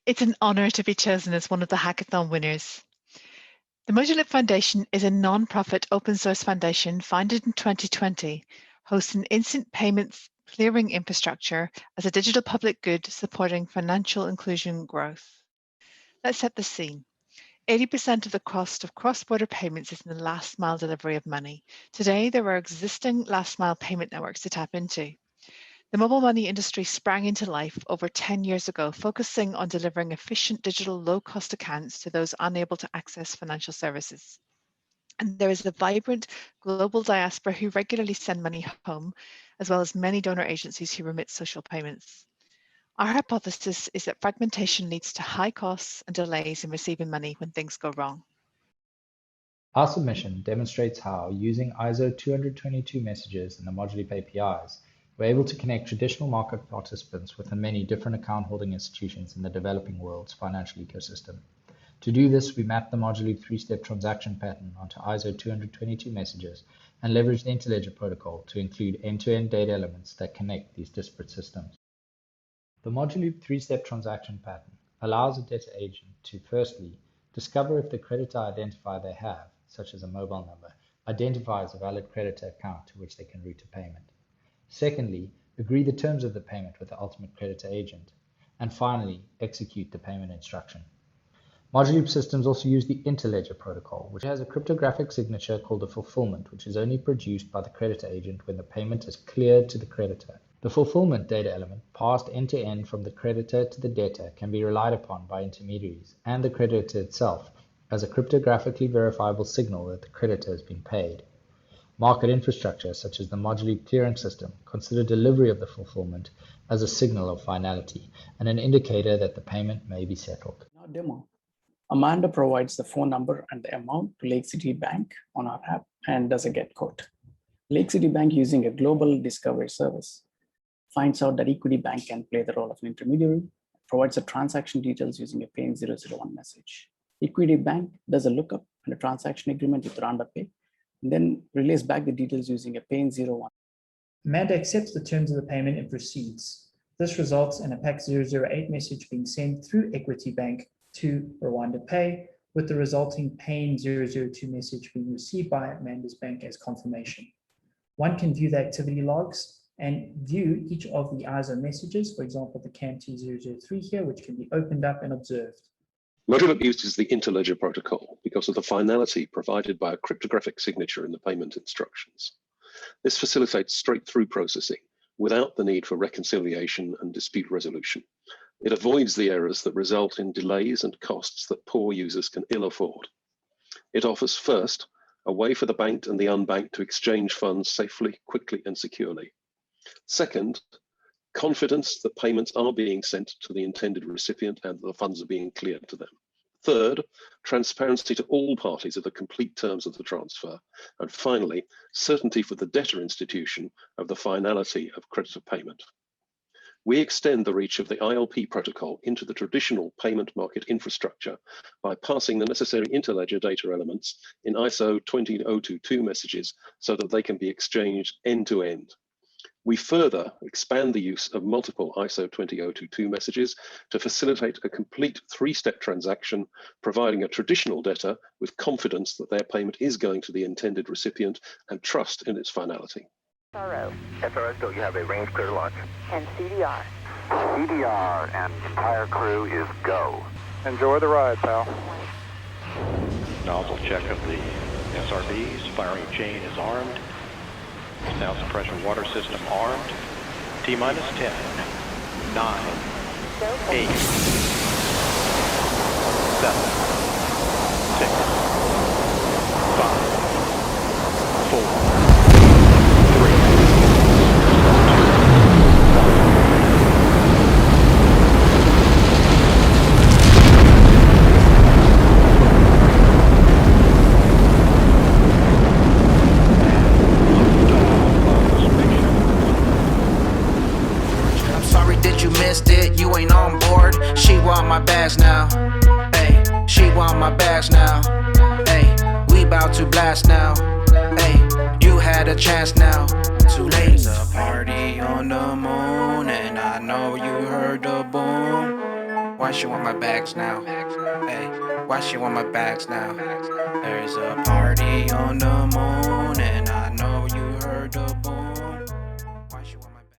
It's an honor to be chosen as one of the hackathon winners. The Mojaloop Foundation is a non-profit open source foundation founded in 2020, hosts an instant payments clearing infrastructure as a digital public good supporting financial inclusion growth. Let's set the scene. 80% of the cost of cross-border payments is in the last mile delivery of money. Today, there are existing last mile payment networks to tap into. The mobile money industry sprang into life over 10 years ago, focusing on delivering efficient digital low-cost accounts to those unable to access financial services. And there is a vibrant global diaspora who regularly send money home, as well as many donor agencies who remit social payments. Our hypothesis is that fragmentation leads to high costs and delays in receiving money when things go wrong. Our submission demonstrates how, using ISO 222 messages and the Mojaloop APIs, we're able to connect traditional market participants with the many different account holding institutions in the developing world's financial ecosystem. To do this, we map the Mojaloop three-step transaction pattern onto ISO 222 messages and leverage the Interledger protocol to include end-to-end data elements that connect these disparate systems. The Mojaloop three-step transaction pattern allows a debtor agent to, firstly, discover if the creditor identifier they have, such as a mobile number, identifies a valid creditor account to which they can route a payment. Secondly, agree the terms of the payment with the ultimate creditor agent. And finally, execute the payment instruction. Mojaloop systems also use the Interledger protocol, which has a cryptographic signature called a fulfillment, which is only produced by the creditor agent when the payment is cleared to the creditor. The fulfillment data element, passed end-to-end from the creditor to the debtor, can be relied upon by intermediaries and the creditor itself as a cryptographically verifiable signal that the creditor has been paid. Market infrastructure, such as the Mojaloop clearing system, consider delivery of the fulfillment as a signal of finality and an indicator that the payment may be settled. In our demo, Amanda provides the phone number and the amount to Lake City Bank on our app and does a get quote. Lake City Bank, using a global discovery service, finds out that Equity Bank can play the role of an intermediary, provides the transaction details using a PAIN 001 message. Equity Bank does a lookup and a transaction agreement with RounduPay, and then relays back the details using a PAIN 01. Amanda accepts the terms of the payment and proceeds. This results in a PAC 008 message being sent through Equity Bank to RounduPay, with the resulting PAIN 002 message being received by Amanda's bank as confirmation. One can view the activity logs and view each of the ISO messages, for example, the CAMT003 here, which can be opened up and observed. Mojaloop uses the Interledger protocol because of the finality provided by a cryptographic signature in the payment instructions. This facilitates straight-through processing without the need for reconciliation and dispute resolution. It avoids the errors that result in delays and costs that poor users can ill afford. It offers, first, a way for the banked and the unbanked to exchange funds safely, quickly, and securely. Second, confidence that payments are being sent to the intended recipient and the funds are being cleared to them. Third, transparency to all parties of the complete terms of the transfer. And finally, certainty for the debtor institution of the finality of creditor payment. We extend the reach of the ILP protocol into the traditional payment market infrastructure by passing the necessary interledger data elements in ISO 20022 messages so that they can be exchanged end-to-end. We further expand the use of multiple ISO 20022 messages to facilitate a complete three-step transaction, providing a traditional debtor with confidence that their payment is going to the intended recipient and trust in its finality. SRO, so you have a range clear to launch. And CDR. CDR and entire crew is go. Enjoy the ride, pal. Nozzle check of the SRBs. Firing chain is armed. Sound suppression water system armed. T-minus 10, 9, 8, 7, 6, 5, 4, you ain't on board. She want my bags now. Hey, she want my bags now. Hey, we bout to blast now. Hey, you had a chance now. Too late. It's a party on the moon, and I know you heard the boom. Why she want my bags now? Hey, why she want my bags now? There's a party on the moon and